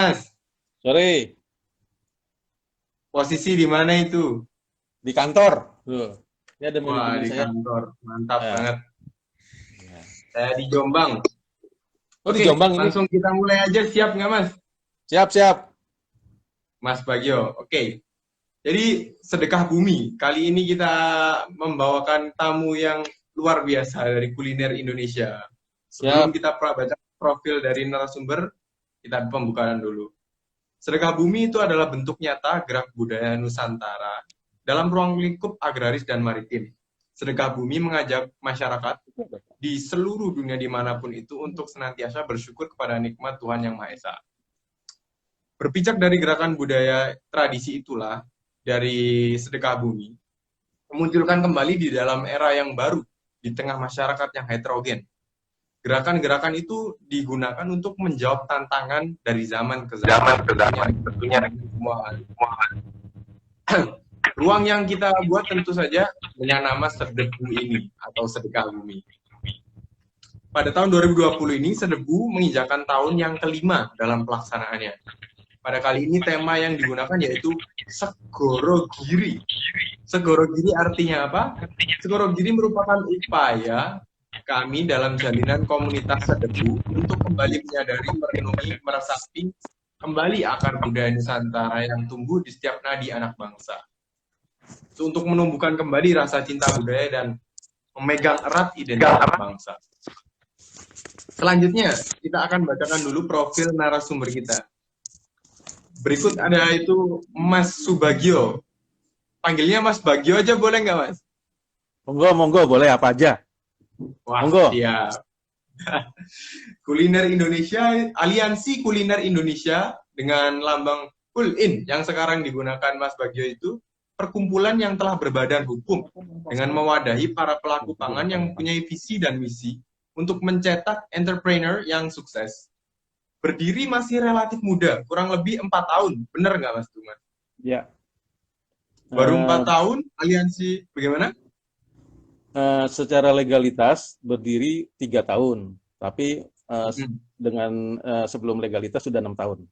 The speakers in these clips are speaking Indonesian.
Mas, Sorry, posisi di mana itu? di kantor. Tuh. Ini ada Wah, manajemen di saya. kantor. Mantap Ya. banget. Ya. Saya di Jombang. Oh, di Oke, Jombang ini. langsung kita mulai aja. Siap nggak, Mas? Siap, siap. Mas Bagio. Oke. Jadi, sedekah bumi. Kali ini kita membawakan tamu yang luar biasa dari kuliner Indonesia. Sebelum Siap. kita baca profil dari narasumber, kita pembukaan dulu. Sedekah bumi itu adalah bentuk nyata gerak budaya Nusantara dalam ruang lingkup agraris dan maritim. Sedekah bumi mengajak masyarakat di seluruh dunia dimanapun itu untuk senantiasa bersyukur kepada nikmat Tuhan Yang Maha Esa. Berpijak dari gerakan budaya tradisi itulah, dari sedekah bumi, memunculkan kembali di dalam era yang baru, di tengah masyarakat yang heterogen. Gerakan-gerakan itu digunakan untuk menjawab tantangan dari zaman ke zaman, tentunya dengan semua hal. Ruang yang kita buat tentu saja dengan nama Sedebu ini, atau Sedekah Bumi. Pada tahun 2020 ini, Sedebu menginjakan tahun yang kelima dalam pelaksanaannya. Pada kali ini tema yang digunakan yaitu Segoro Giri. Segoro Giri artinya apa? Segoro Giri merupakan upaya kami dalam jalinan komunitas Sedebu untuk kembali menyadari, merenungi, meresapi kembali akar budaya Nusantara yang tumbuh di setiap nadi anak bangsa. Untuk menumbuhkan kembali rasa cinta budaya dan memegang erat identitas bangsa. Selanjutnya, kita akan bacakan dulu profil narasumber kita. Berikut ada itu Mas Subagio. Panggilnya Mas Bagio aja boleh nggak, Mas? Monggo, monggo, boleh apa aja. Wah, Monggo. siap. Kuliner Indonesia, Aliansi Kuliner Indonesia dengan lambang Kulin yang sekarang digunakan Mas Bagio itu perkumpulan yang telah berbadan hukum dengan mewadahi para pelaku pangan yang mempunyai visi dan misi untuk mencetak entrepreneur yang sukses. Berdiri masih relatif muda, kurang lebih 4 tahun. Bener nggak, Mas Tuman? Ya. Baru 4 Eh, tahun, aliansi bagaimana? Secara legalitas berdiri 3 tahun, tapi Hmm. dengan sebelum legalitas sudah 6 tahun.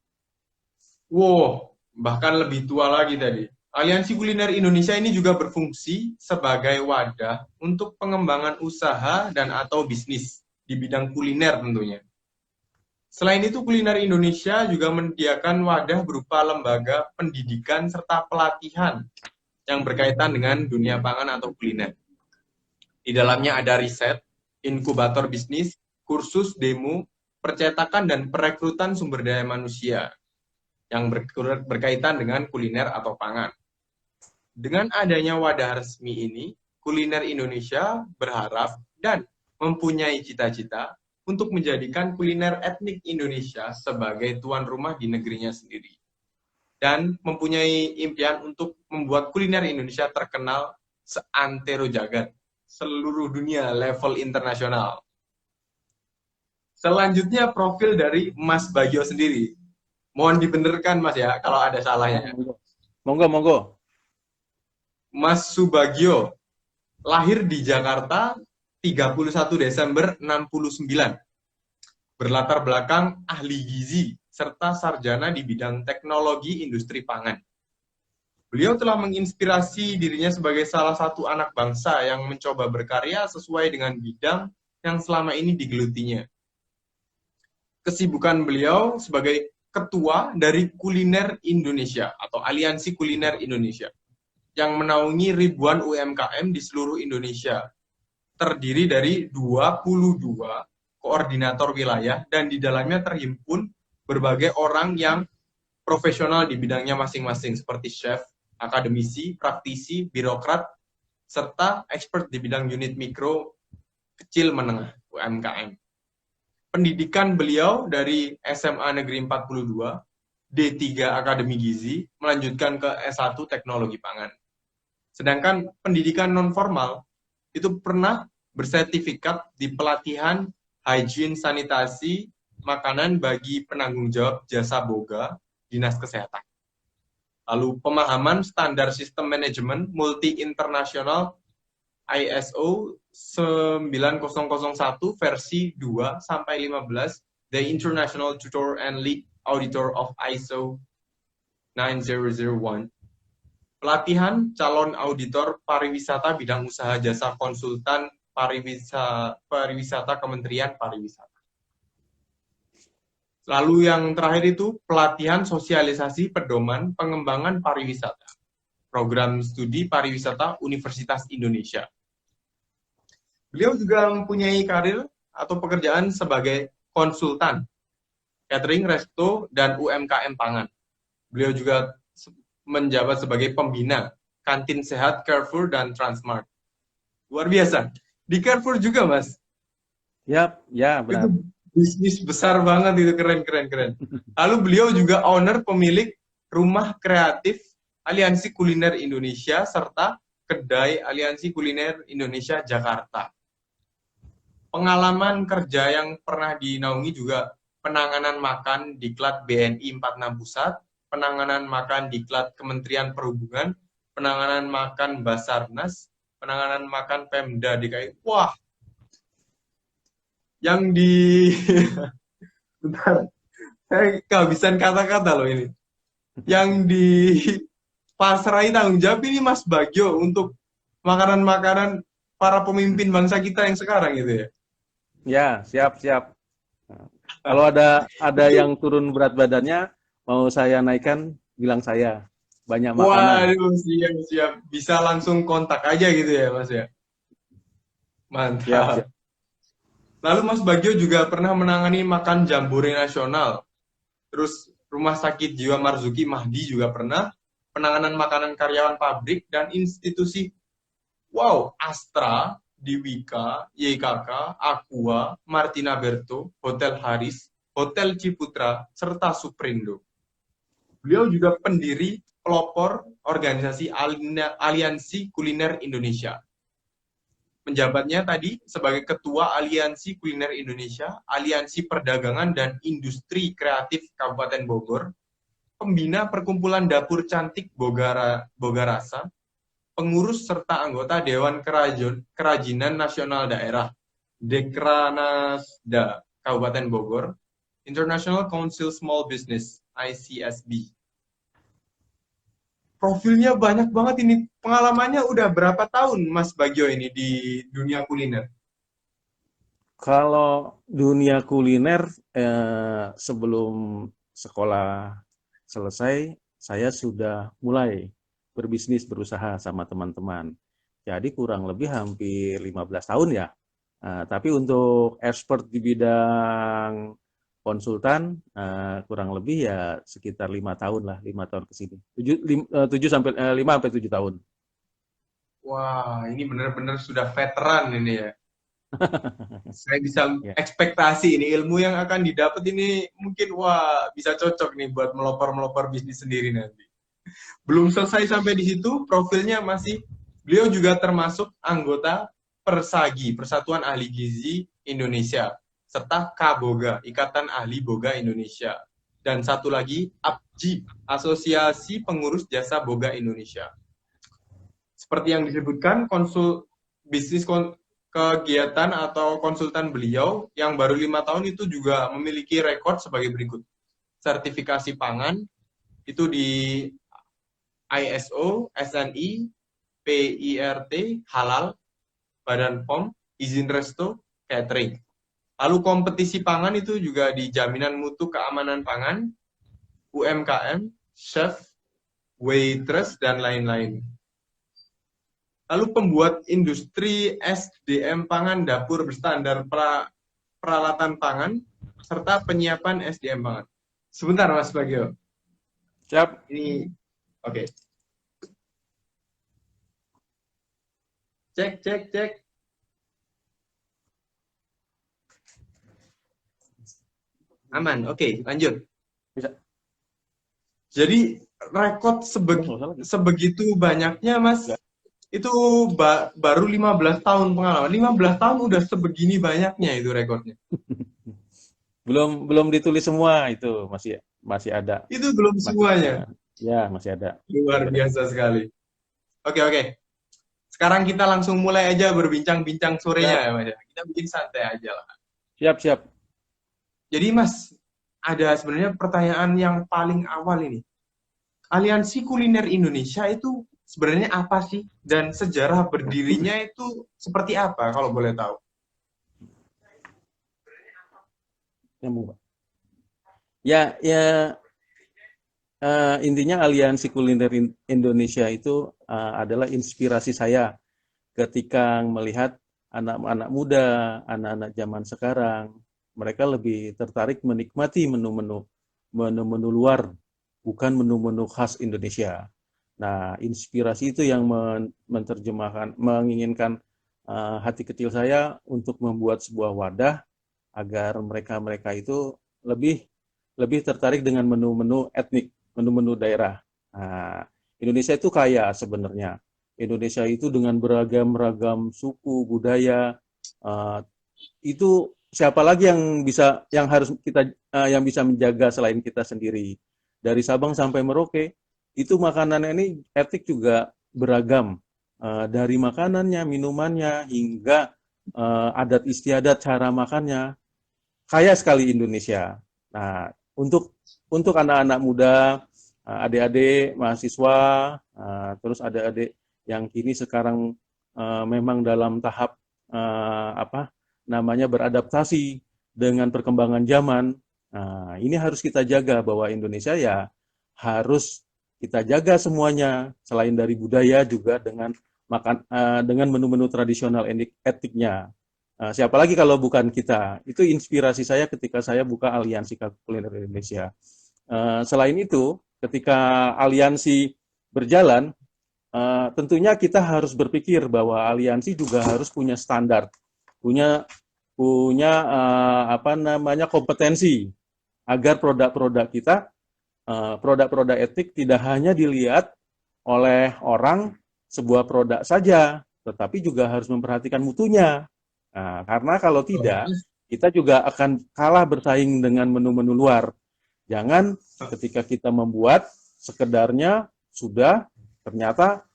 Wow, bahkan lebih tua lagi tadi. Aliansi Kuliner Indonesia ini juga berfungsi sebagai wadah untuk pengembangan usaha dan atau bisnis di bidang kuliner tentunya. Selain itu, Kuliner Indonesia juga menyediakan wadah berupa lembaga pendidikan serta pelatihan yang berkaitan dengan dunia pangan atau kuliner. Di dalamnya ada riset, inkubator bisnis, kursus, demo, percetakan, dan perekrutan sumber daya manusia yang berkaitan dengan kuliner atau pangan. Dengan adanya wadah resmi ini, Kuliner Indonesia berharap dan mempunyai cita-cita untuk menjadikan kuliner etnik Indonesia sebagai tuan rumah di negerinya sendiri. Dan mempunyai impian untuk membuat kuliner Indonesia terkenal seantero jagat, seluruh dunia, level internasional. Selanjutnya profil dari Mas Bagio sendiri. Mohon dibenarkan Mas ya, kalau ada salahnya. Monggo, monggo, monggo. Mas Subagio lahir di Jakarta 31 Desember 69. Berlatar belakang ahli gizi serta sarjana di bidang teknologi industri pangan. Beliau telah menginspirasi dirinya sebagai salah satu anak bangsa yang mencoba berkarya sesuai dengan bidang yang selama ini digelutinya. Kesibukan beliau sebagai ketua dari Kuliner Indonesia atau Aliansi Kuliner Indonesia yang menaungi ribuan UMKM di seluruh Indonesia, terdiri dari 22 koordinator wilayah dan di dalamnya terhimpun berbagai orang yang profesional di bidangnya masing-masing seperti chef, akademisi, praktisi, birokrat, serta expert di bidang unit mikro, kecil, menengah, UMKM. Pendidikan beliau dari SMA Negeri 42, D3 Akademi Gizi, melanjutkan ke S1 Teknologi Pangan. Sedangkan pendidikan non-formal itu pernah bersertifikat di pelatihan hygiene sanitasi makanan bagi penanggung jawab jasa boga Dinas Kesehatan. Lalu pemahaman standar sistem manajemen multi internasional ISO 9001 versi 2 sampai 15 The International Tutor and Lead Auditor of ISO 9001. Pelatihan calon auditor pariwisata bidang usaha jasa konsultan pariwisata Kementerian Pariwisata. Lalu yang terakhir itu pelatihan sosialisasi pedoman pengembangan pariwisata. Program studi pariwisata Universitas Indonesia. Beliau juga mempunyai karir atau pekerjaan sebagai konsultan, catering, resto, dan UMKM pangan. Beliau juga menjabat sebagai pembina kantin sehat Carrefour dan Transmart. Luar biasa. Di Carrefour juga, Mas. Ya, ya benar. Itu bisnis besar banget, itu keren. Lalu beliau juga owner pemilik Rumah Kreatif Aliansi Kuliner Indonesia serta Kedai Aliansi Kuliner Indonesia Jakarta. Pengalaman kerja yang pernah dinaungi juga penanganan makan Diklat BNI 46 Pusat, penanganan makan Diklat Kementerian Perhubungan, penanganan makan Basarnas, penanganan makan Pemda DKI. Wah, yang di... Bentar, saya kehabisan kata-kata loh ini. Yang di pasrai tanggung jawab ini Mas Bagio untuk makanan-makanan para pemimpin bangsa kita yang sekarang gitu ya. Ya, siap. Nah, kalau ada yang turun berat badannya, mau saya naikkan, bilang saya. Banyak makanan. Waduh, siap. Bisa langsung kontak aja gitu ya, Mas ya. Siap. Mantap. Lalu Mas Bagio juga pernah menangani makan jambore nasional. Terus Rumah Sakit Jiwa Marzuki Mahdi juga pernah. Penanganan makanan karyawan pabrik dan institusi. Wow, Astra, Diwaka, YKK, Aqua, Martina Berto, Hotel Haris, Hotel Ciputra, serta Suprindo. Beliau juga pendiri pelopor organisasi Aliansi Kuliner Indonesia. Menjabatnya tadi sebagai Ketua Aliansi Kuliner Indonesia, Aliansi Perdagangan dan Industri Kreatif Kabupaten Bogor, pembina Perkumpulan Dapur Cantik Bogarasa, pengurus serta anggota Dewan Kerajinan Nasional Daerah, Dekranasda Kabupaten Bogor, International Council Small Business, ICSB. Profilnya banyak banget ini. Pengalamannya udah berapa tahun Mas Bagio ini di dunia kuliner? Kalau dunia kuliner, sebelum sekolah selesai, saya sudah mulai berusaha sama teman-teman. Jadi kurang lebih hampir 15 tahun ya. Tapi untuk expert di bidang konsultan, kurang lebih ya sekitar 5 tahun lah, 5 tahun ke sini. 5 sampai 7 tahun. Wah, ini benar-benar sudah veteran ini ya. Saya bisa Ya. ekspektasi ini ilmu yang akan didapat ini mungkin wah bisa cocok nih buat melopor-melopor bisnis sendiri nanti. Belum selesai sampai di situ, profilnya masih beliau juga termasuk anggota Persagi, Persatuan Ahli Gizi Indonesia, serta KABOGA, Ikatan Ahli Boga Indonesia. Dan satu lagi, APJI, Asosiasi Pengurus Jasa Boga Indonesia. Seperti yang disebutkan, kegiatan atau konsultan beliau yang baru 5 tahun itu juga memiliki rekor sebagai berikut. Sertifikasi pangan, itu di ISO, SNI, PIRT, halal, Badan POM, izin resto, catering. Lalu kompetisi pangan itu juga di jaminan mutu keamanan pangan, UMKM, chef, waitress, dan lain-lain. Lalu pembuat industri SDM pangan dapur berstandar peralatan pangan, serta penyiapan SDM pangan. Sebentar Mas Bagio. Siap. Ini, oke. Cek. Aman, oke, lanjut. Bisa. Jadi rekod sebegitu banyaknya Mas, itu baru 15 tahun pengalaman. 15 tahun udah sebegini banyaknya itu rekodnya. Belum ditulis semua itu, masih ada. Itu belum semuanya. Ya, masih ada. Luar biasa sekali. Oke. Sekarang kita langsung mulai aja berbincang-bincang sorenya ya Mas. Kita bikin santai aja lah. Siap. Jadi Mas, ada sebenarnya pertanyaan yang paling awal ini. Aliansi Kuliner Indonesia itu sebenarnya apa sih? Dan sejarah berdirinya itu seperti apa kalau boleh tahu? Nyambung, Pak. Ya, intinya Aliansi Kuliner Indonesia itu adalah inspirasi saya ketika melihat anak-anak muda, anak-anak zaman sekarang, mereka lebih tertarik menikmati menu-menu luar, bukan menu-menu khas Indonesia. Nah, inspirasi itu yang menerjemahkan, menginginkan hati kecil saya untuk membuat sebuah wadah agar mereka-mereka itu lebih lebih tertarik dengan menu-menu etnik, menu-menu daerah. Nah, Indonesia itu kaya sebenarnya. Indonesia itu dengan beragam-ragam suku, budaya, uh, itu siapa lagi yang harus kita yang bisa menjaga selain kita sendiri. Dari Sabang sampai Merauke, itu makanan ini etnik juga beragam. Dari makanannya, minumannya, hingga adat istiadat cara makannya, kaya sekali Indonesia. Nah, untuk anak-anak muda, adik-adik mahasiswa, terus adik-adik yang kini sekarang memang dalam tahap apa namanya beradaptasi dengan perkembangan zaman. Nah, ini harus kita jaga bahwa Indonesia ya harus kita jaga semuanya selain dari budaya juga dengan menu-menu tradisional etiknya. Siapa lagi kalau bukan kita? Itu inspirasi saya ketika saya buka Aliansi Kuliner Indonesia. Selain itu, ketika aliansi berjalan, tentunya kita harus berpikir bahwa aliansi juga harus punya standar, punya punya apa namanya kompetensi agar produk-produk kita, produk-produk etik tidak hanya dilihat oleh orang sebuah produk saja, tetapi juga harus memperhatikan mutunya. Nah, karena kalau tidak, kita juga akan kalah bersaing dengan menu-menu luar. Jangan ketika kita membuat sekedarnya sudah ternyata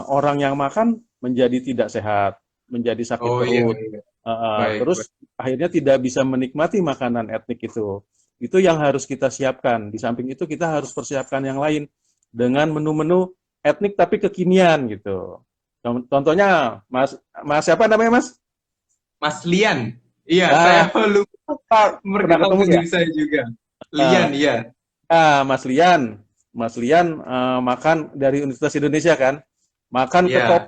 orang yang makan menjadi tidak sehat, menjadi sakit Oh iya, perut, iya. Baik, terus baik. akhirnya tidak bisa menikmati makanan etnik itu. Itu yang harus kita siapkan. Di samping itu kita harus persiapkan yang lain dengan menu-menu etnik tapi kekinian gitu. Contohnya, Mas siapa namanya Mas? Mas Lian. Iya, saya Ah, lupa pernah ketemu perkenalkan ya? diri saya juga. Ah, Lian, iya. Mas Lian, makan dari Universitas Indonesia kan, makan Iya.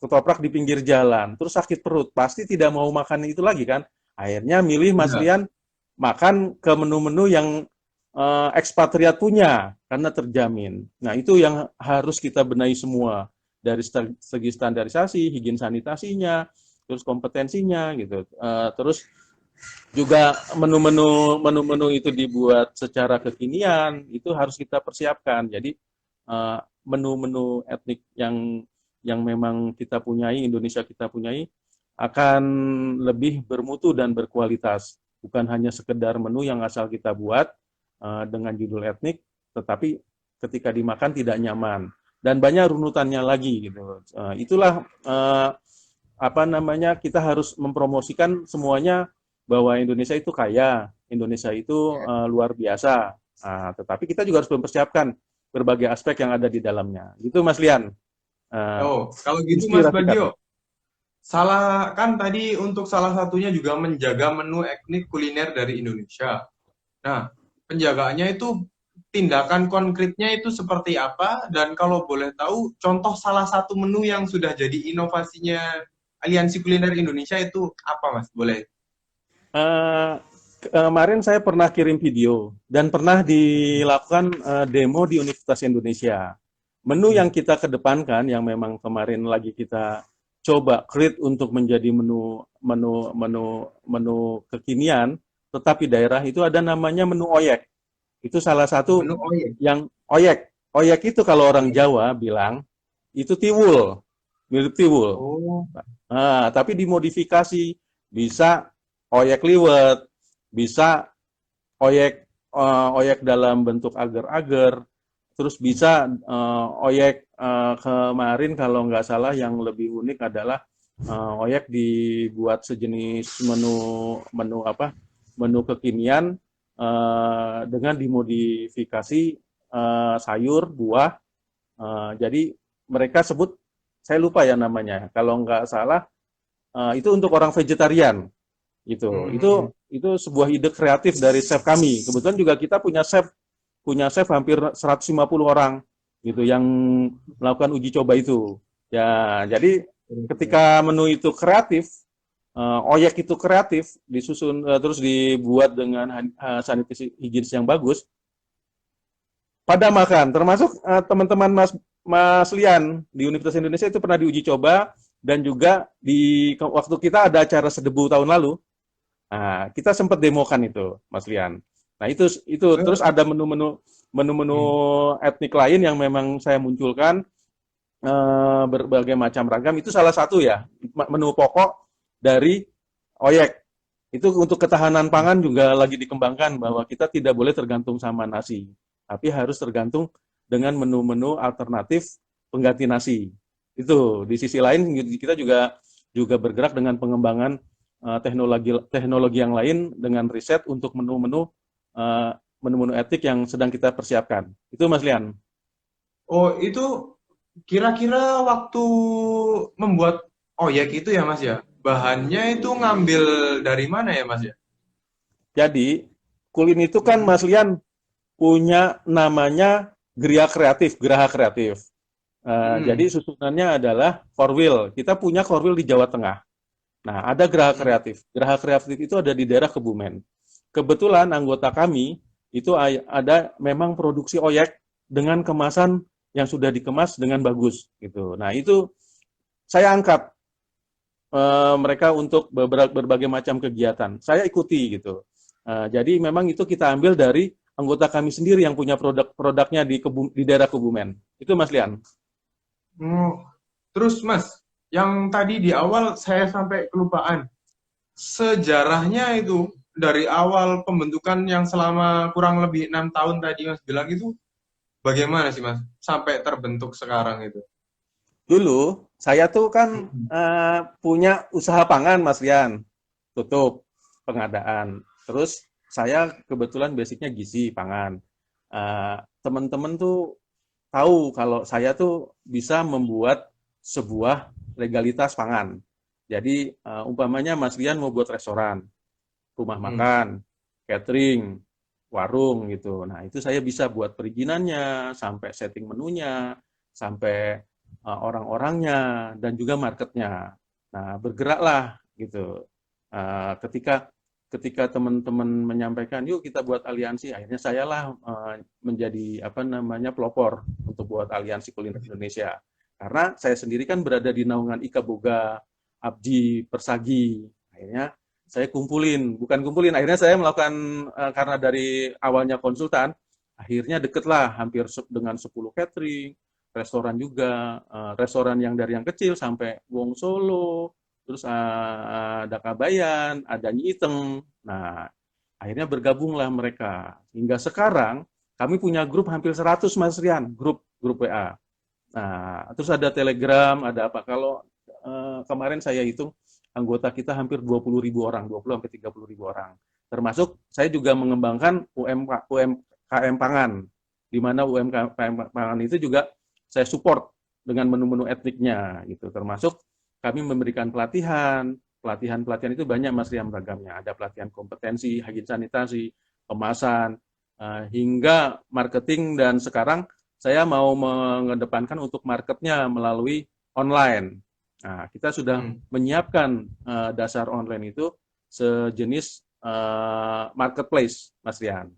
ketoprak di pinggir jalan, terus sakit perut, pasti tidak mau makan itu lagi kan. Akhirnya milih Mas Iya. Lian makan ke menu-menu yang ekspatriat punya karena terjamin. Nah itu yang harus kita benahi semua dari segi standarisasi, higien sanitasinya, terus kompetensinya gitu. Terus juga menu-menu itu dibuat secara kekinian, itu harus kita persiapkan. Jadi menu-menu etnik yang memang kita punyai, Indonesia kita punyai, akan lebih bermutu dan berkualitas. Bukan hanya sekedar menu yang asal kita buat dengan judul etnik, tetapi ketika dimakan tidak nyaman. Dan banyak runutannya lagi gitu. Itulah apa namanya, kita harus mempromosikan semuanya bahwa Indonesia itu kaya, Indonesia itu luar biasa. Tetapi kita juga harus mempersiapkan berbagai aspek yang ada di dalamnya. Gitu Mas Lian. Uh, Oh, kalau gitu Mas Inspirasi Bagio, kami. salah kan tadi untuk salah satunya juga menjaga menu etnik kuliner dari Indonesia. Nah, penjagaannya itu tindakan konkretnya itu seperti apa? Dan kalau boleh tahu, contoh salah satu menu yang sudah jadi inovasinya Aliansi Kuliner Indonesia itu apa, Mas? Boleh? Uh, Kemarin saya pernah kirim video dan pernah dilakukan demo di Universitas Indonesia. Menu yang kita kedepankan, yang memang kemarin lagi kita coba create untuk menjadi menu kekinian, tetapi daerah itu ada namanya menu oyek. Itu salah satu Menu oh ya. yang oyek. Oyek itu kalau orang Jawa bilang itu tiwul, mirip tiwul. Oh, Tapi dimodifikasi, bisa oyek liwet, bisa oyek dalam bentuk agar-agar, terus bisa oyek kemarin kalau nggak salah yang lebih unik adalah oyek dibuat sejenis menu menu apa menu kekinian dengan dimodifikasi sayur, buah. Jadi mereka sebut, saya lupa ya namanya. Kalau nggak salah, itu untuk orang vegetarian gitu. Hmm. Itu sebuah ide kreatif dari chef kami. Kebetulan juga kita punya chef hampir 150 orang gitu yang melakukan uji coba itu. Ya, jadi ketika menu itu kreatif, oyek itu kreatif, disusun terus dibuat dengan sanitasi higienis yang bagus, pada makan, termasuk teman-teman Mas Lian di Universitas Indonesia itu pernah diuji coba, dan juga di waktu kita ada acara sedebu tahun lalu, nah, kita sempat demokan itu, Mas Lian. Nah, itu terus Eh, ada menu-menu hmm. etnik lain yang memang saya munculkan, berbagai macam ragam. Itu salah satu ya menu pokok dari oyek. Itu untuk ketahanan pangan juga lagi dikembangkan, bahwa kita tidak boleh tergantung sama nasi, tapi harus tergantung dengan menu-menu alternatif pengganti nasi. Itu di sisi lain kita juga juga bergerak dengan pengembangan teknologi teknologi yang lain dengan riset untuk menu-menu etik yang sedang kita persiapkan. Itu Mas Lian. Oh, itu kira-kira waktu membuat oyek itu ya Mas ya, bahannya itu ngambil dari mana ya Mas ya? Jadi Kulin itu kan Hmm. Mas Lian punya namanya Geraha Kreatif. Jadi Hmm. susunannya adalah core wheel. Kita punya core wheel di Jawa Tengah. Nah, ada Geraha Hmm. Kreatif. Geraha Kreatif itu ada di daerah Kebumen. Kebetulan anggota kami itu ada memang produksi oyek dengan kemasan yang sudah dikemas dengan bagus gitu. Nah, itu saya angkat mereka untuk berbagai macam kegiatan. Saya ikuti gitu. Jadi memang itu kita ambil dari anggota kami sendiri yang punya produknya di daerah Kebumen. Itu Mas Lian. Oh, terus Mas, yang tadi di awal saya sampai kelupaan. Sejarahnya itu dari awal pembentukan yang selama kurang lebih 6 tahun tadi Mas bilang itu bagaimana sih Mas sampai terbentuk sekarang itu? Dulu saya tuh kan Hmm. punya usaha pangan, Mas Rian, tutup pengadaan. Terus saya kebetulan basicnya gizi pangan. Teman-teman tuh tahu kalau saya tuh bisa membuat sebuah legalitas pangan. Jadi umpamanya Mas Rian mau buat restoran, rumah Hmm. makan, catering, warung gitu. Nah, itu saya bisa buat perizinannya, sampai setting menunya, sampai orang-orangnya, dan juga marketnya. Nah, bergeraklah gitu. Ketika ketika teman-teman menyampaikan, yuk kita buat aliansi, akhirnya sayalah menjadi apa namanya pelopor untuk buat aliansi kuliner Indonesia. Karena saya sendiri kan berada di naungan Ika Boga, Abdi, Persagi. Akhirnya saya bukan kumpulin, akhirnya saya melakukan, karena dari awalnya konsultan, akhirnya deketlah hampir dengan 10 catering, restoran juga, restoran yang dari yang kecil sampai Wong Solo, terus ada Kabayan, ada Nyi Iteng. Nah, akhirnya bergabunglah mereka. Hingga sekarang kami punya grup hampir 100, Mas Rian, grup WA. Nah, terus ada Telegram, ada apa. Kalau kemarin saya hitung, anggota kita hampir 20.000 orang, 20 sampai 30.000 orang. Termasuk saya juga mengembangkan UMKM pangan, di mana UMKM pangan itu juga saya support dengan menu-menu etniknya gitu. Termasuk kami memberikan pelatihan itu banyak Mas Riam ragamnya. Ada pelatihan kompetensi, higien sanitasi, kemasan, hingga marketing, dan sekarang saya mau mengedepankan untuk marketnya melalui online. Nah, kita sudah Hmm. menyiapkan dasar online itu sejenis marketplace, Mas Rian.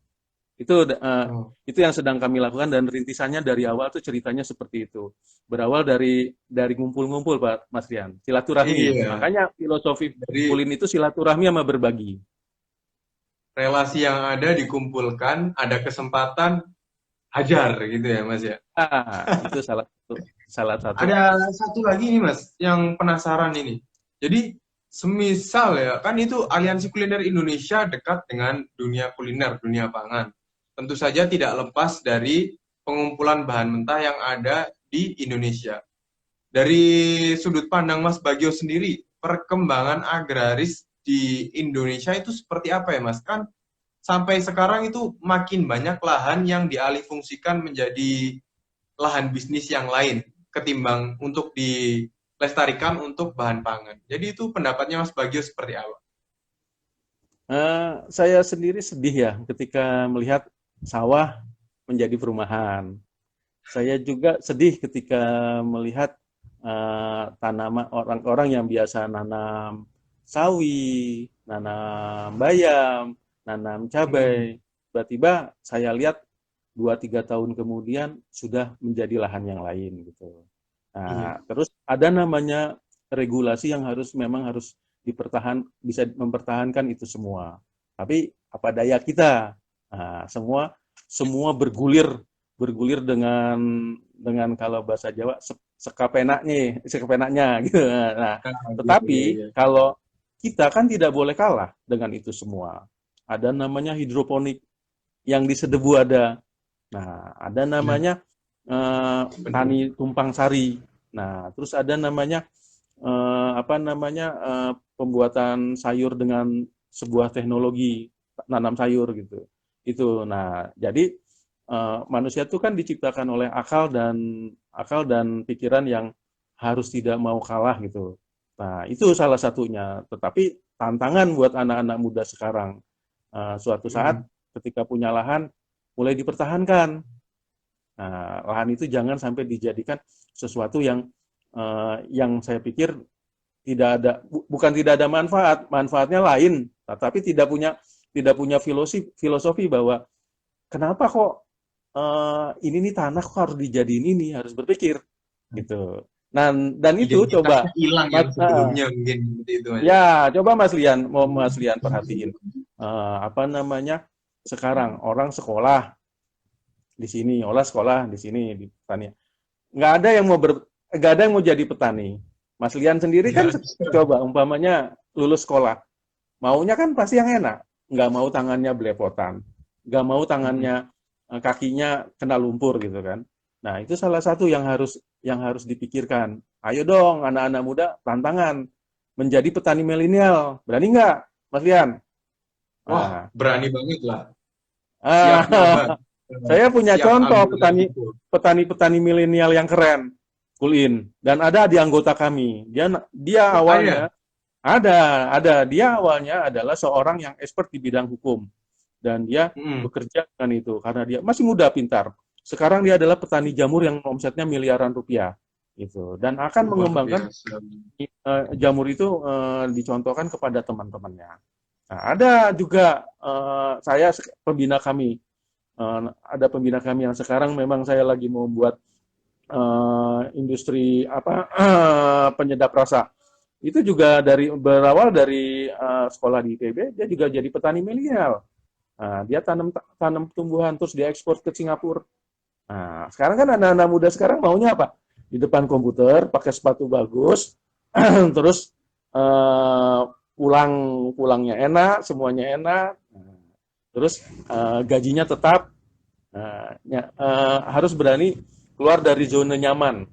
Oh. Itu yang sedang kami lakukan, dan rintisannya dari awal tuh ceritanya seperti itu. Berawal dari ngumpul-ngumpul, Pak Mas Rian, silaturahmi. Iya, Makanya filosofi jadi kulin itu silaturahmi sama berbagi. relasi yang ada dikumpulkan, ada kesempatan hajar gitu ya Mas ya. Itu salah satu. Ada satu lagi nih Mas, yang penasaran ini. Jadi semisal ya, kan itu Aliansi Kuliner Indonesia dekat dengan dunia kuliner, dunia pangan. Tentu saja tidak lepas dari pengumpulan bahan mentah yang ada di Indonesia. Dari sudut pandang Mas Bagio sendiri, perkembangan agraris di Indonesia itu seperti apa ya Mas? Kan sampai sekarang itu makin banyak lahan yang dialihfungsikan menjadi lahan bisnis yang lain ketimbang untuk dilestarikan untuk bahan pangan. Jadi itu pendapatnya Mas Bagio seperti apa? Saya sendiri sedih ya ketika melihat sawah menjadi perumahan. Saya juga sedih ketika melihat tanaman orang-orang yang biasa nanam sawi, nanam bayam, nanam Hmm, cabai. Tiba-tiba saya lihat 2-3 tahun kemudian sudah menjadi lahan yang lain gitu. iya. Nah, terus ada namanya regulasi yang memang harus bisa mempertahankan itu semua. Tapi apa daya kita? Nah, semua semua bergulir dengan kalau bahasa Jawa sekapenaknya gitu. Nah, Ah, gitu ya, tetapi ya. kalau kita kan tidak boleh kalah dengan itu semua. Ada namanya hidroponik yang di Sedebu ada. Nah, ada Nah, namanya benar. tani tumpang sari. Nah, terus ada namanya apa namanya pembuatan sayur dengan sebuah teknologi nanam sayur gitu. Itu. Nah, jadi manusia itu kan diciptakan oleh akal dan pikiran yang harus tidak mau kalah gitu. Nah, itu salah satunya. Tetapi tantangan buat anak-anak muda sekarang suatu saat Hmm, ketika punya lahan mulai dipertahankan. Nah, lahan itu jangan sampai dijadikan sesuatu yang saya pikir bukan tidak ada manfaatnya lain, tapi tidak punya filosofi bahwa kenapa kok ini nih tanah kok harus dijadiin ini, harus berpikir gitu. Nah, dan itu identitasnya coba hilang yang Mas, sebelumnya mungkin seperti itu Mas. ya coba Mas Lian perhatiin apa namanya sekarang orang sekolah di sini, olah sekolah di sini di petani. Nggak ada yang mau jadi petani. Mas Lian sendiri kan Ya, coba umpamanya lulus sekolah, maunya kan pasti yang enak, nggak mau tangannya belepotan, nggak mau hmm, tangannya kakinya kena lumpur gitu kan. Nah itu salah satu yang harus dipikirkan. Ayo dong anak-anak muda tantangan menjadi petani milenial, berani nggak, Mas Lian? wah, Nah, berani banget lah. Siap ah, nyoba. saya punya Siap contoh ambil petani resiko. petani-petani milenial yang keren, Kulin, dan ada di anggota kami. Dia Oh, awalnya ada. ada dia awalnya adalah seorang yang expert di bidang hukum dan dia Hmm. bekerja dengan itu karena dia masih muda pintar. Sekarang dia adalah petani jamur yang omsetnya miliaran rupiah gitu dan akan Luar mengembangkan biasa. jamur itu dicontohkan kepada teman-temannya. Nah, ada juga pembina kami ada pembina kami yang sekarang memang saya lagi mau buat industri apa penyedap rasa. Itu juga berawal dari sekolah di IPB, dia juga jadi petani milenial. Nah, dia tanam tanam tumbuhan terus dia ekspor ke Singapura. Nah, sekarang kan anak-anak muda sekarang maunya apa? Di depan komputer, pakai sepatu bagus, terus pulang pulangnya enak, semuanya enak. Nah, terus gajinya tetap. Nah, harus berani keluar dari zona nyaman.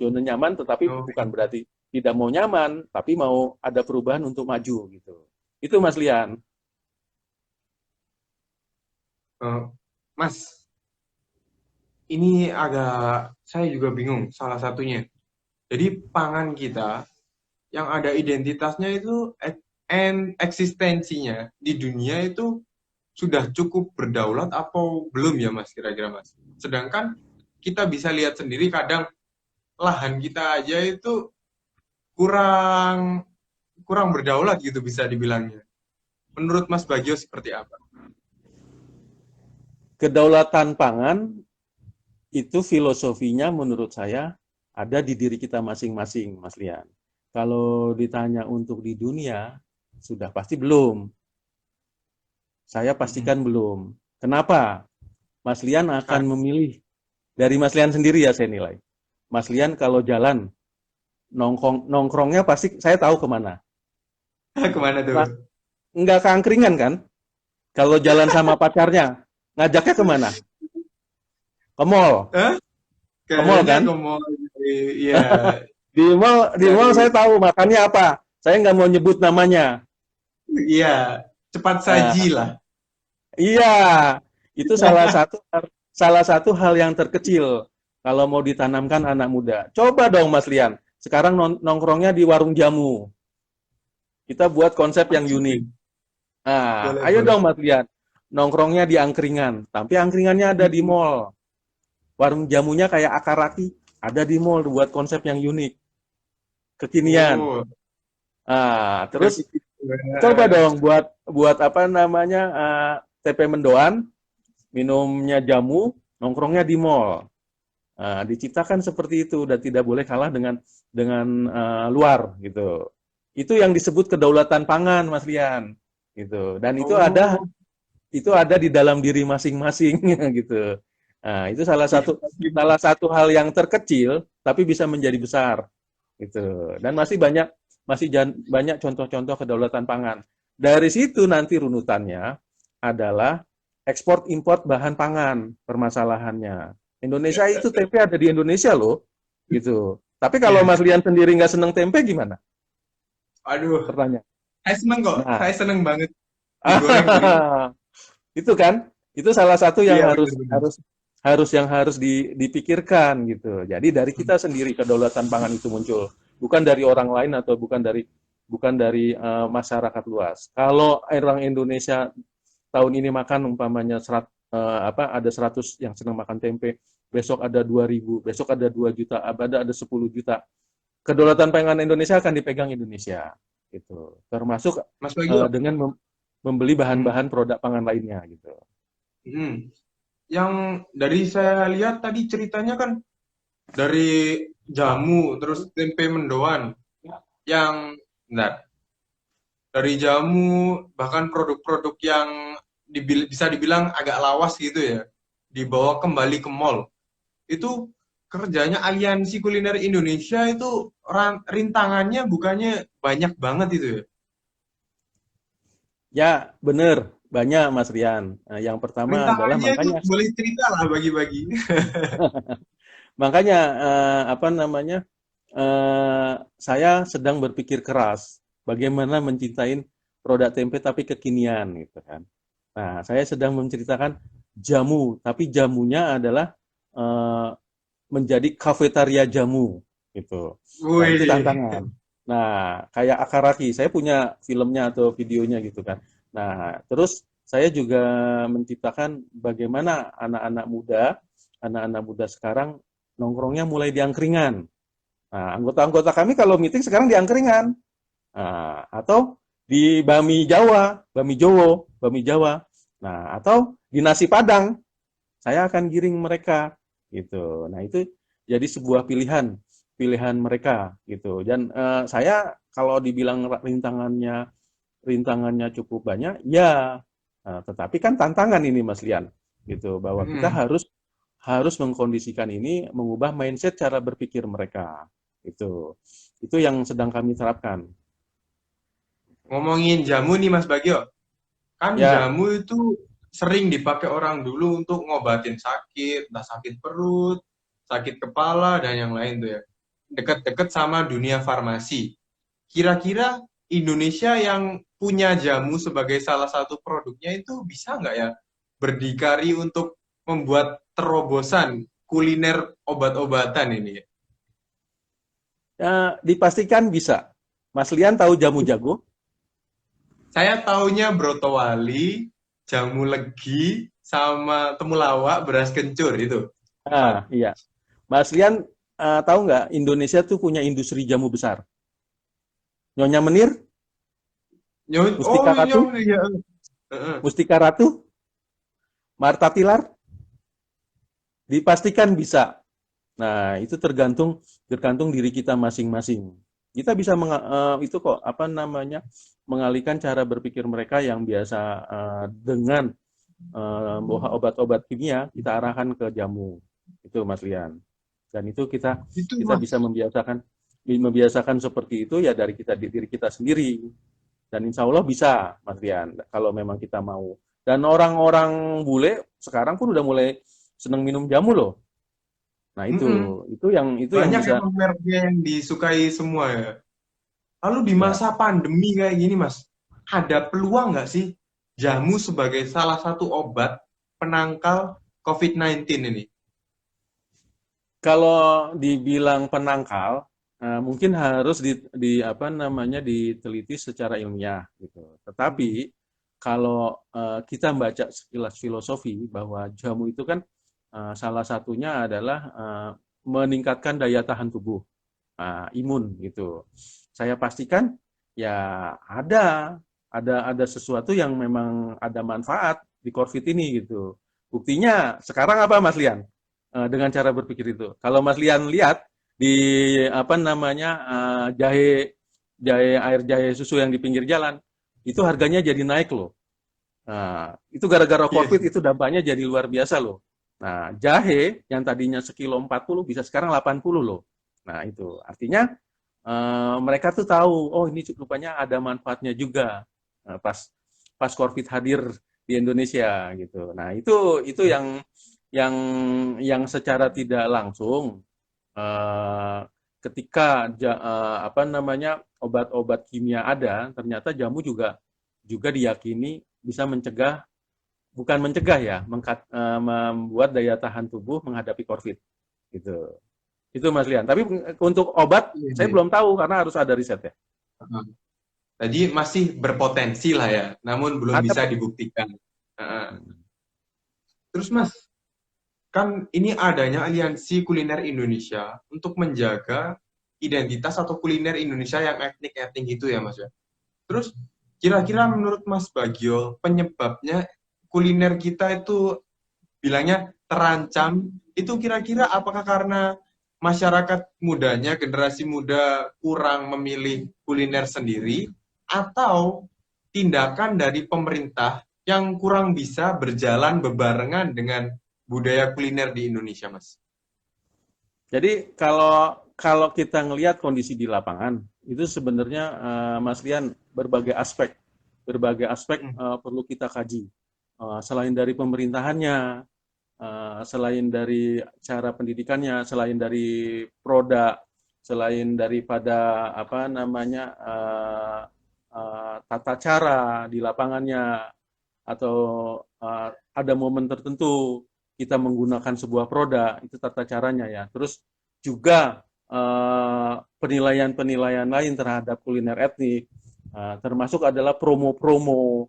Zona nyaman tetapi Oh, bukan berarti tidak mau nyaman, tapi mau ada perubahan untuk maju gitu. Itu Mas Lian. Mas, ini agak saya juga bingung salah satunya. Jadi pangan kita yang ada identitasnya itu eksistensinya di dunia itu sudah cukup berdaulat atau belum ya Mas kira-kira Mas? Sedangkan kita bisa lihat sendiri kadang lahan kita aja itu kurang kurang berdaulat gitu bisa dibilangnya. Menurut Mas Bagio seperti apa? Kedaulatan pangan itu filosofinya menurut saya ada di diri kita masing-masing, Mas Lian. Kalau ditanya untuk di dunia, sudah pasti belum. Saya Mm-mm. pastikan belum. Kenapa? Mas Lian akan memilih dari Mas Lian sendiri ya saya nilai. Mas Lian kalau jalan nongkrongnya pasti saya tahu kemana. Kemana Nah, tuh? nggak keangkringan kan? Kalau jalan sama pacarnya, ngajaknya kemana? Ke mall. Hah? Ke mall Kayaknya kan? ke mall ya Di mall cari saya tahu makannya apa. Saya nggak mau nyebut namanya. iya cepat saji Nah, lah. Iya, itu salah satu hal yang terkecil kalau mau ditanamkan anak muda. Coba dong Mas Lian, sekarang nongkrongnya di warung jamu. Kita buat konsep yang unik. Nah, Boleh, ayo boleh. dong Mas Lian, nongkrongnya di angkringan, tapi angkringannya ada di mall. Warung jamunya kayak Akaraki, ada di mall buat konsep yang unik, kekinian. Oh, Ah, udah terus pikir. coba dong buat buat apa namanya TP Mendoan, minumnya jamu, nongkrongnya di mall. Diciptakan seperti itu dan tidak boleh kalah dengan luar gitu. Itu yang disebut kedaulatan pangan, Mas Lian. Gitu. Dan Oh, itu ada di dalam diri masing-masing gitu. Nah, itu ih, salah satu hal yang terkecil tapi bisa menjadi besar gitu. Dan banyak contoh-contoh kedaulatan pangan. Dari situ nanti runutannya adalah ekspor impor bahan pangan permasalahannya. Indonesia itu tempe ada di Indonesia loh, gitu. Tapi kalau iya. Mas Lian sendiri nggak seneng tempe gimana? Aduh, Pertanyaan. saya seneng kok. Nah, Saya seneng banget digoreng begitu. itu kan, itu salah satu yang Iya, harus benar-benar. harus harus dipikirkan gitu. Jadi dari kita sendiri kedaulatan pangan itu muncul, bukan dari orang lain atau bukan dari masyarakat luas. Kalau orang Indonesia tahun ini makan umpamanya ada 100 yang senang makan tempe, besok ada 2.000, besok ada 2 juta, ada 10 juta. Kedaulatan pangan Indonesia akan dipegang Indonesia gitu. Termasuk Mas Bagio. dengan membeli Hmm, bahan-bahan produk pangan lainnya gitu. hmm. Yang dari saya lihat tadi ceritanya kan dari jamu, terus tempe mendoan, yang, bentar, dari jamu, bahkan produk-produk yang bisa dibilang agak lawas gitu ya, dibawa kembali ke mall. Itu kerjanya Aliansi Kuliner Indonesia itu rintangannya bukannya banyak banget itu ya. Ya, benar, banyak Mas Rian. Nah, yang pertama adalah Rintangannya itu boleh cerita lah bagi-bagi. makanya apa namanya? Saya sedang berpikir keras bagaimana mencintai produk tempe tapi kekinian gitu kan. Nah, saya sedang menceritakan jamu, tapi jamunya adalah eh, menjadi kafetaria jamu gitu. Nah, itu Wih. tantangan. Nah, kayak Akaraki, saya punya filmnya atau videonya gitu kan. Nah, terus saya juga menciptakan bagaimana anak-anak muda sekarang nongkrongnya mulai di angkringan. Nah, anggota-anggota kami kalau meeting sekarang di angkringan. Nah, atau di Bami Jowo, Bami Jawa. Nah, atau di nasi Padang, saya akan giring mereka gitu. Nah, itu jadi sebuah pilihan mereka gitu. Dan saya kalau dibilang rintangannya cukup banyak, ya. Tetapi kan tantangan ini Mas Lian gitu bahwa kita Mm-mm. harus mengkondisikan ini mengubah mindset cara berpikir mereka. Itu yang sedang kami terapkan. Ngomongin jamu nih Mas Bagio, kan Ya, jamu itu sering dipakai orang dulu untuk ngobatin sakit, entah sakit perut, sakit kepala, dan yang lain tuh ya. Deket-deket sama dunia farmasi. Kira-kira Indonesia yang punya jamu sebagai salah satu produknya itu bisa nggak ya berdikari untuk membuat terobosan kuliner obat-obatan ini? dipastikan bisa. Mas Lian tahu jamu jago? Saya taunya brotowali, jamu legi, sama temulawak, beras kencur itu. Empat. Iya. Mas Lian tahu nggak Indonesia tuh punya industri jamu besar? Nyonya Menir, Oh Mustika iya, Ratu, iya. Heeh. Mustika Ratu, Marta Tilar, dipastikan bisa. Nah, itu tergantung tergantung diri kita masing-masing. Kita bisa itu kok apa namanya mengalihkan cara berpikir mereka yang biasa dengan obat-obat kimia kita arahkan ke jamu. Itu Mas Lian. Dan itu kita Itu kita Mas. bisa membiasakan seperti itu ya dari diri kita sendiri. Dan insya Allah bisa, Mas Rian, kalau memang kita mau. Dan orang-orang bule sekarang pun udah mulai seneng minum jamu loh. Nah Mm-mm. itu yang Banyak bisa emang mereknya yang disukai semua ya. Lalu di ya. masa pandemi kayak gini Mas, ada peluang nggak sih jamu sebagai salah satu obat penangkal COVID-19 ini? Kalau dibilang penangkal, mungkin harus apa namanya diteliti secara ilmiah gitu. Tetapi kalau kita baca sekilas filosofi bahwa jamu itu kan salah satunya adalah meningkatkan daya tahan tubuh, imun gitu. Saya pastikan ya ada sesuatu yang memang ada manfaat di COVID ini gitu. Buktinya sekarang apa Mas Lian? Dengan cara berpikir itu. Kalau Mas Lian lihat di apa namanya jahe jahe air jahe susu yang di pinggir jalan itu harganya jadi naik loh. Nah, itu gara-gara Iya. COVID itu dampaknya jadi luar biasa loh. Nah, jahe yang tadinya sekilo 40 bisa sekarang 80 loh. Nah, itu artinya mereka tuh tahu, oh ini rupanya ada manfaatnya juga pas pas COVID hadir di Indonesia gitu. Nah, itu yang yang secara tidak langsung ketika apa namanya obat-obat kimia ada, ternyata jamu juga diyakini bisa mencegah, bukan mencegah ya, membuat daya tahan tubuh menghadapi COVID gitu. Itu Mas Lian. Tapi untuk obat Iya, saya iya. belum tahu karena harus ada riset ya. Tadi masih berpotensi lah ya, namun belum Ada. bisa dibuktikan. Terus Mas, kan ini adanya Aliansi Kuliner Indonesia untuk menjaga identitas atau kuliner Indonesia yang etnik-etnik gitu ya Mas ya. Terus kira-kira menurut Mas Bagio penyebabnya kuliner kita itu bilangnya terancam, itu kira-kira apakah karena masyarakat mudanya, generasi muda kurang memilih kuliner sendiri, atau tindakan dari pemerintah yang kurang bisa berjalan bebarengan dengan budaya kuliner di Indonesia, Mas? Jadi kalau kita ngelihat kondisi di lapangan itu sebenarnya Mas Lian berbagai aspek Hmm. perlu kita kaji. Selain dari pemerintahannya, selain dari cara pendidikannya, selain dari produk, selain daripada apa namanya tata cara di lapangannya, atau ada momen tertentu kita menggunakan sebuah produk, itu tata caranya ya. Terus juga penilaian-penilaian lain terhadap kuliner etnik, termasuk adalah promo-promo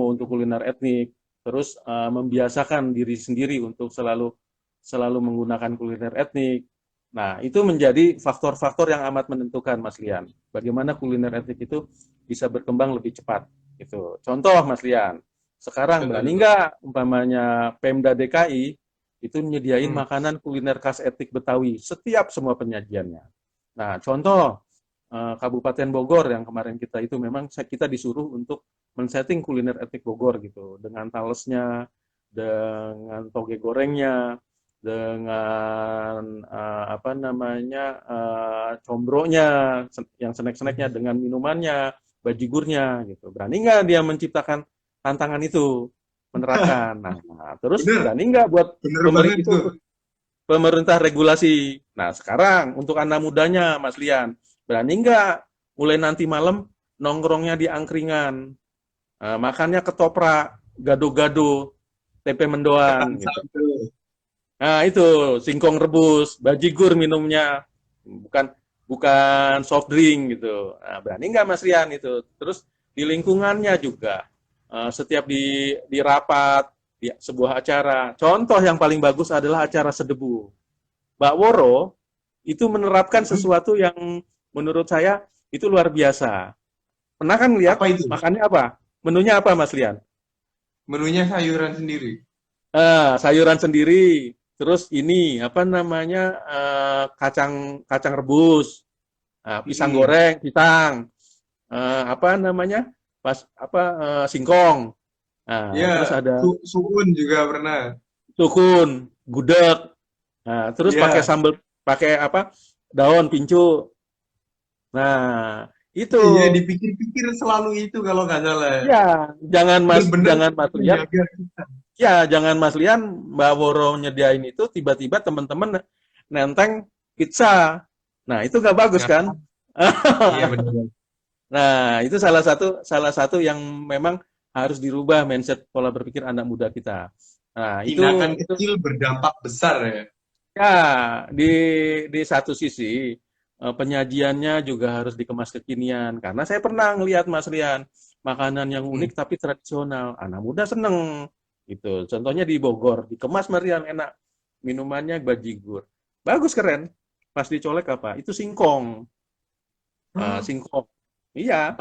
untuk kuliner etnik. Terus membiasakan diri sendiri untuk selalu menggunakan kuliner etnik. Nah, itu menjadi faktor-faktor yang amat menentukan, Mas Lian. Bagaimana kuliner etnik itu bisa berkembang lebih cepat. Gitu. Contoh, Mas Lian, sekarang Betul, berani betul. nggak umpamanya Pemda DKI itu nyediain Hmm. makanan kuliner khas etnik Betawi setiap semua penyajiannya. Nah, contoh Kabupaten Bogor yang kemarin kita itu memang kita disuruh untuk men-setting kuliner etnik Bogor gitu dengan talesnya, dengan toge gorengnya, dengan apa namanya combronya, yang snack-snacknya, dengan minumannya, bajigurnya gitu. Berani nggak dia menciptakan tantangan itu, menerapkan? Nah, terus Bener, berani nggak buat bener banget pemerintah tuh. pemerintah regulasi? Nah, sekarang untuk anak mudanya, Mas Lian, berani nggak mulai nanti malam nongkrongnya di angkringan, makannya ketoprak, gado-gado, tempe mendoan gitu. Terancam tuh. Nah, itu singkong rebus, bajigur minumnya, bukan bukan soft drink gitu. Nah, berani nggak Mas Rian itu? Terus di lingkungannya juga, setiap di rapat, di sebuah acara. Contoh yang paling bagus adalah acara sedebu. Mbak Woro itu menerapkan Hmm. sesuatu yang menurut saya itu luar biasa. Pernah kan lihat Apa itu? makannya apa? Menunya apa, Mas Lian? Menunya sayuran sendiri. Sayuran sendiri, terus ini apa namanya kacang kacang rebus, pisang Hmm. goreng, pisang, apa namanya pas apa singkong, Ya, terus ada suun juga pernah. sukun, gudeg, terus pakai Iya. sambal, pakai apa daun pincu. Nah itu Iya, dipikir-pikir selalu itu kalau nggak salah. ya Bener-bener jangan Mas Lian. menjaga. Ya, jangan Mas Lian, Mbak Woro nyediain itu, tiba-tiba teman-teman nenteng pizza. Nah, itu nggak bagus Nah, kan? iya benar. Nah, itu salah satu yang memang harus dirubah mindset pola berpikir anak muda kita. Nah, Tindakan itu kecil berdampak besar ya. ya, di satu sisi penyajiannya juga harus dikemas kekinian. Karena saya pernah ngelihat Mas Rian makanan yang Hmm. unik tapi tradisional, anak muda seneng gitu. Contohnya di Bogor, dikemas Mas Rian enak, minumannya bajigur, bagus keren. Pas dicolek apa? Itu singkong, singkong. Iya,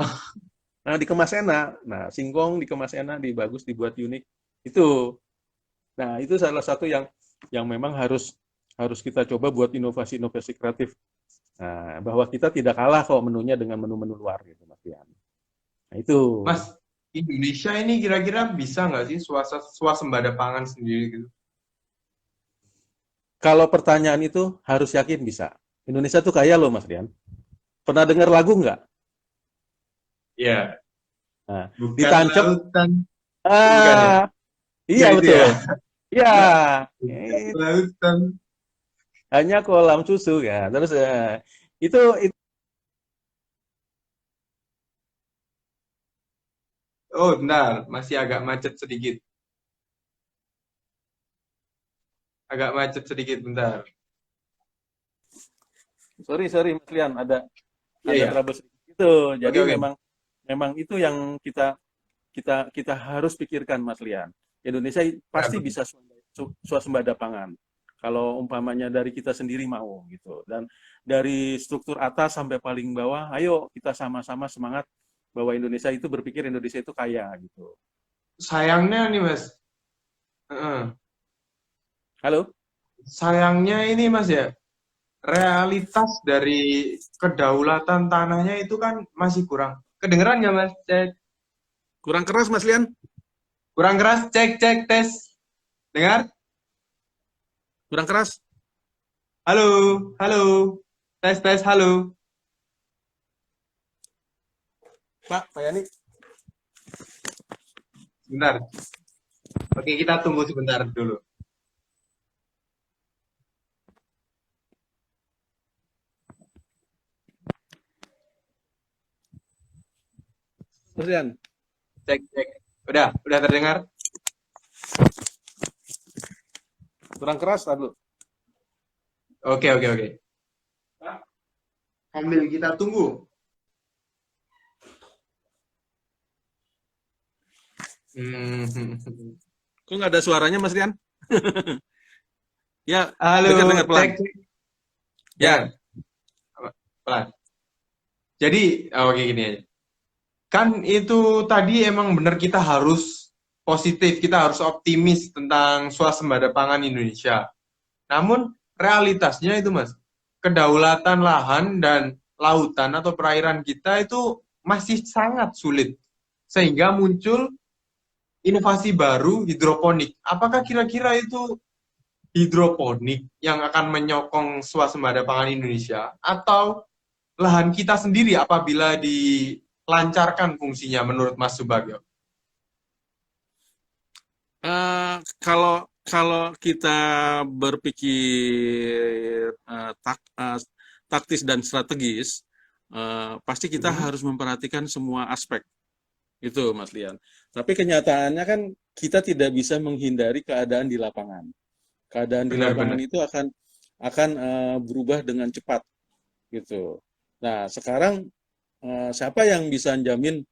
nah dikemas enak. Nah singkong dikemas enak, bagus, dibuat unik. Itu. Nah, itu salah satu yang memang harus harus kita coba buat inovasi-inovasi kreatif. Nah, bahwa kita tidak kalah kok menunya dengan menu-menu luar gitu, Mas Rian. Nah, itu. Mas, Indonesia ini kira-kira bisa nggak sih swasembada pangan sendiri gitu? Kalau pertanyaan itu harus yakin bisa. Indonesia tuh kaya loh, Mas Rian. Pernah dengar lagu nggak? Ya, Nah, bukan ditancap. lautan, bukan ya? Ah, iya Nggak itu betul. ya? Iya. Bukan Eh, lautan. hanya kolam susu ya. Terus itu Oh, benar. Masih agak macet sedikit. Agak macet sedikit, bentar. sorry Mas Rian, Iya, ada ya. trouble sedikit itu. Oke, Jadi oke. memang memang itu yang kita harus pikirkan, Mas Lian. Indonesia Ya, pasti betul. bisa swasembada pangan. Kalau umpamanya dari kita sendiri mau gitu. Dan dari struktur atas sampai paling bawah, ayo kita sama-sama semangat bahwa Indonesia itu berpikir Indonesia itu kaya gitu. Sayangnya nih, Mas. Heeh. Halo? Sayangnya ini, Mas ya, realitas dari kedaulatan tanahnya itu kan masih kurang. Kedengeran nggak, Mas? Cek. Kurang keras, Mas Lian? Kurang keras, cek, cek, tes. Dengar? Kurang keras? Halo, halo. Tes, tes, halo. Pak Yani? Sebentar. Oke, kita tunggu sebentar dulu. Mas Lian? Cek, cek. Udah terdengar? Kurang keras, aduh. Oke, oke, oke. Sambil kita tunggu. Hmm. Kok nggak ada suaranya, Mas Lian? Ya, Halo, dengar-dengar cek, pelan. cek. Ya, Dengar? Pelan. Jadi, oke gini aja. Kan itu tadi emang benar kita harus positif, kita harus optimis tentang swasembada pangan Indonesia. Namun realitasnya itu Mas, kedaulatan lahan dan lautan atau perairan kita itu masih sangat sulit. Sehingga muncul inovasi baru hidroponik. Apakah kira-kira itu hidroponik yang akan menyokong swasembada pangan Indonesia atau lahan kita sendiri apabila dilancarkan fungsinya menurut Mas Subagio? kalau kalau kita berpikir taktis dan strategis, pasti kita Hmm, harus memperhatikan semua aspek itu, Mas Lian. Tapi kenyataannya kan kita tidak bisa menghindari keadaan di lapangan. Keadaan di lapangan benar-benar. itu akan berubah dengan cepat gitu. Nah, sekarang siapa yang bisa jamin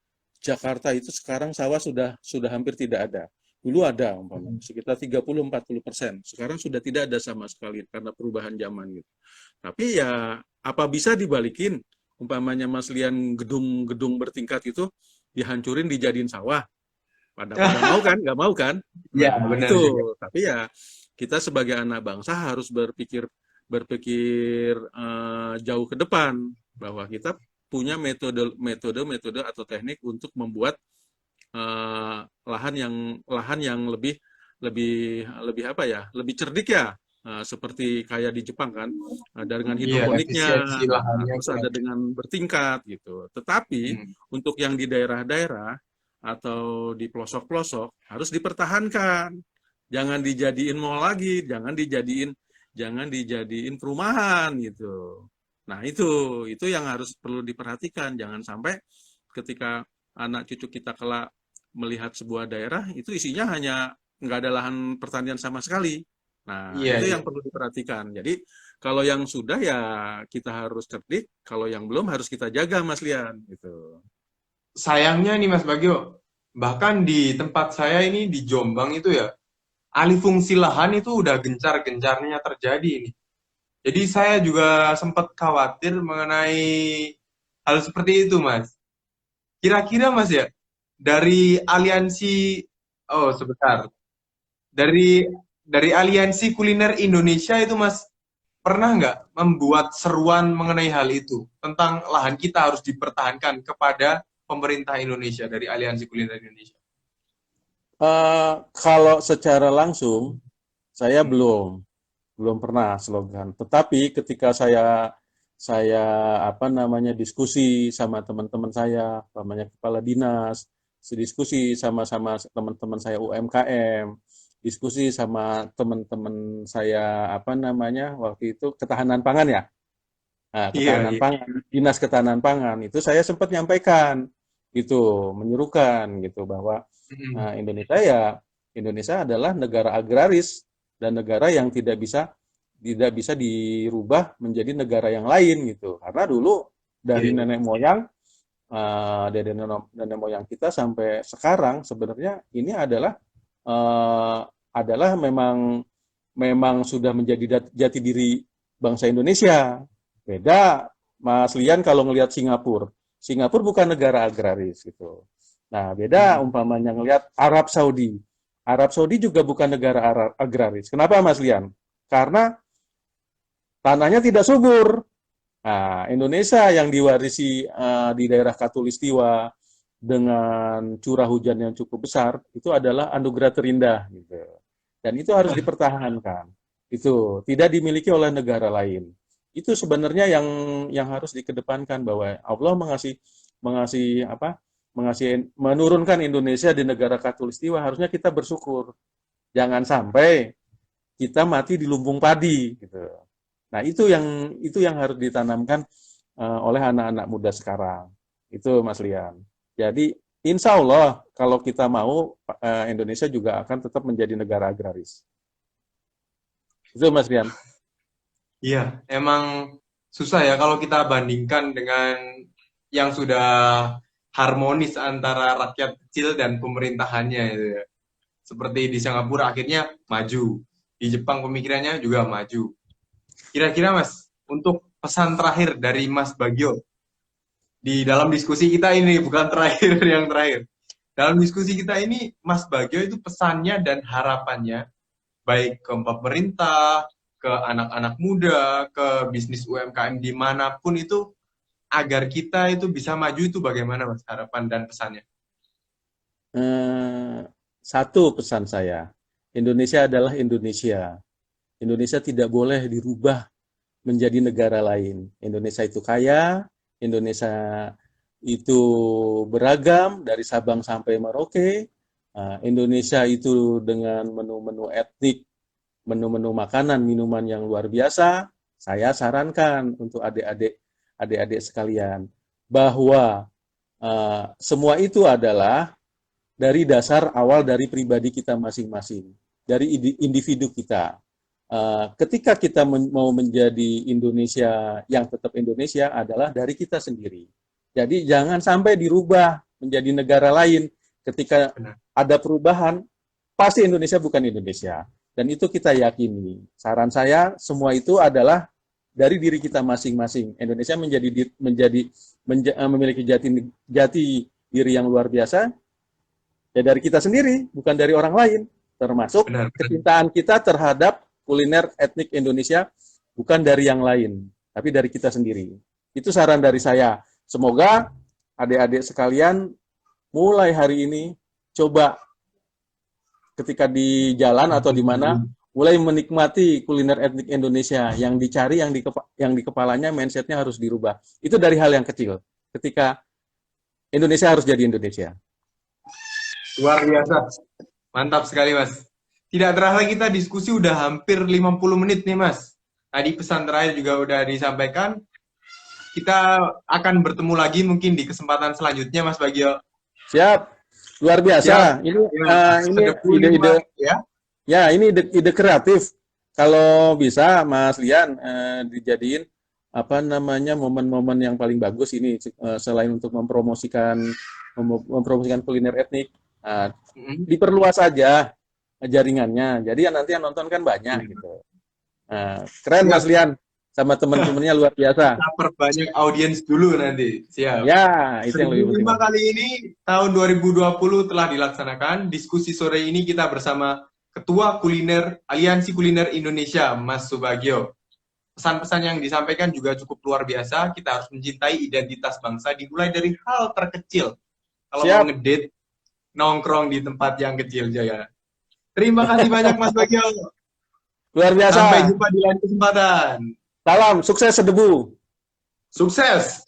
Jakarta itu sekarang sawah sudah hampir tidak ada. Dulu ada umpamanya sekitar 30-40%. Sekarang sudah tidak ada sama sekali karena perubahan zaman gitu. Tapi ya apa bisa dibalikin umpamanya Mas Lian gedung-gedung bertingkat itu dihancurin dijadiin sawah. Pada mau kan? Nggak mau kan? Ya, Nah, benar itu. juga. Tapi ya kita sebagai anak bangsa harus berpikir berpikir jauh ke depan bahwa kita punya metode atau teknik untuk membuat lahan yang lebih lebih lebih apa ya? Lebih cerdik ya. Seperti kayak di Jepang kan, ada dengan Iya, hidroponiknya, efisiensi lahannya terus kurang. ada dengan bertingkat gitu. Tetapi Hmm. untuk yang di daerah-daerah atau di pelosok-pelosok harus dipertahankan. Jangan dijadiin mall lagi, jangan dijadiin perumahan gitu. Nah, itu yang harus perlu diperhatikan. Jangan sampai ketika anak cucu kita kelak melihat sebuah daerah itu isinya hanya nggak ada lahan pertanian sama sekali. Nah, Iya, itu iya. yang perlu diperhatikan. Jadi, kalau yang sudah ya kita harus cerdik, kalau yang belum harus kita jaga, Mas Lian, gitu. Sayangnya nih Mas Bagio, bahkan di tempat saya ini di Jombang itu ya, alih fungsi lahan itu udah gencar-gencarnya terjadi ini. Jadi saya juga sempat khawatir mengenai hal seperti itu, Mas. Kira-kira Mas ya, dari aliansi, oh sebentar, dari aliansi kuliner Indonesia itu Mas, pernah nggak membuat seruan mengenai hal itu tentang lahan kita harus dipertahankan kepada pemerintah Indonesia dari aliansi kuliner Indonesia? Kalau secara langsung, saya belum pernah slogan. Tetapi ketika saya apa namanya diskusi sama teman-teman saya, namanya kepala dinas, diskusi sama-sama teman-teman saya UMKM, diskusi sama teman-teman saya apa namanya waktu itu ketahanan pangan ya. Nah, Iya, ketahanan iya. pangan, dinas ketahanan pangan itu saya sempat nyampaikan gitu, menyerukan gitu bahwa Mm. Indonesia adalah negara agraris dan negara yang tidak bisa dirubah menjadi negara yang lain gitu. Karena dulu dari Iya. nenek moyang nenek moyang kita sampai sekarang sebenarnya ini eh, adalah memang memang sudah menjadi jati diri bangsa Indonesia. Beda Mas Lian kalau ngelihat Singapura. Singapura bukan negara agraris gitu. Nah, beda Mm. umpamanya ngelihat Arab Saudi. Arab Saudi juga bukan negara agraris. Kenapa Mas Lian? Karena tanahnya tidak subur. Nah, Indonesia yang diwarisi di daerah Katulistiwa dengan curah hujan yang cukup besar itu adalah anugerah terindah gitu. Dan itu harus dipertahankan. Itu tidak dimiliki oleh negara lain. Itu sebenarnya yang harus dikedepankan bahwa Allah mengasih apa? Menurunkan Indonesia di negara Katulistiwa harusnya kita bersyukur. Jangan sampai kita mati di lumbung padi gitu. Nah, itu yang harus ditanamkan oleh anak-anak muda sekarang. Itu Mas Lian. Jadi insya Allah kalau kita mau Indonesia juga akan tetap menjadi negara agraris. Itu Mas Lian. Iya, emang susah ya kalau kita bandingkan dengan yang sudah harmonis antara rakyat kecil dan pemerintahannya itu ya. Seperti di Singapura akhirnya maju, di Jepang pemikirannya juga maju. Kira-kira Mas, untuk pesan terakhir dari Mas Bagio di dalam diskusi kita ini, bukan terakhir yang terakhir. Dalam diskusi kita ini, Mas Bagio itu pesannya dan harapannya baik ke pemerintah, ke anak-anak muda, ke bisnis UMKM dimanapun itu, agar kita itu bisa maju itu bagaimana Mas harapan dan pesannya? Eh, Satu pesan saya, Indonesia adalah Indonesia. Indonesia tidak boleh dirubah menjadi negara lain. Indonesia itu kaya, Indonesia itu beragam dari Sabang sampai Merauke. Indonesia itu dengan menu-menu etnik, menu-menu makanan, minuman yang luar biasa. Saya sarankan untuk adik-adik sekalian bahwa semua itu adalah dari dasar awal dari pribadi kita masing-masing, dari individu kita. Ketika kita mau menjadi Indonesia yang tetap Indonesia adalah dari kita sendiri. Jadi jangan sampai dirubah menjadi negara lain. Ketika Benar. ada perubahan, pasti Indonesia bukan Indonesia. Dan itu kita yakini. Saran saya, semua itu adalah dari diri kita masing-masing. Indonesia memiliki jati diri yang luar biasa, ya dari kita sendiri, bukan dari orang lain. Termasuk Benar, benar. kecintaan kita terhadap kuliner etnik Indonesia bukan dari yang lain, tapi dari kita sendiri. Itu saran dari saya. Semoga adik-adik sekalian mulai hari ini coba ketika di jalan atau di mana mulai menikmati kuliner etnik Indonesia yang dicari yang di kepalanya mindsetnya harus dirubah. Itu dari hal yang kecil. Ketika Indonesia harus jadi Indonesia. Luar biasa. Mantap sekali, Mas. Tidak terasa kita diskusi udah hampir 50 menit nih, Mas. Tadi pesan terakhir juga udah disampaikan. Kita akan bertemu lagi mungkin di kesempatan selanjutnya, Mas Bagio. Siap. Luar biasa. Siap. Ini Ya, ini sedepu ide-ide, lima, ya. ya ini ide kreatif. Kalau bisa Mas Lian dijadiin apa namanya momen-momen yang paling bagus ini selain untuk mempromosikan kuliner etnik. Nah, Mm-mm. diperluas aja jaringannya. Jadi nanti yang nonton kan banyak gitu. Nah, keren Mas Siap. Lian sama teman-temannya luar biasa. Kita perbanyak audiens dulu nanti. Siap. Ya, itu yang lebih Seribu penting lima Mas. kali ini tahun 2020 telah dilaksanakan. Diskusi sore ini kita bersama Ketua Kuliner Aliansi Kuliner Indonesia, Mas Subagio. Pesan-pesan yang disampaikan juga cukup luar biasa. Kita harus mencintai identitas bangsa dimulai dari hal terkecil. Kalau mau Siap, ngedate, nongkrong di tempat yang kecil Jaya. Terima kasih banyak Mas Bagio. luar Sampai biasa. jumpa di lain kesempatan. Salam, sukses sedebu. Sukses!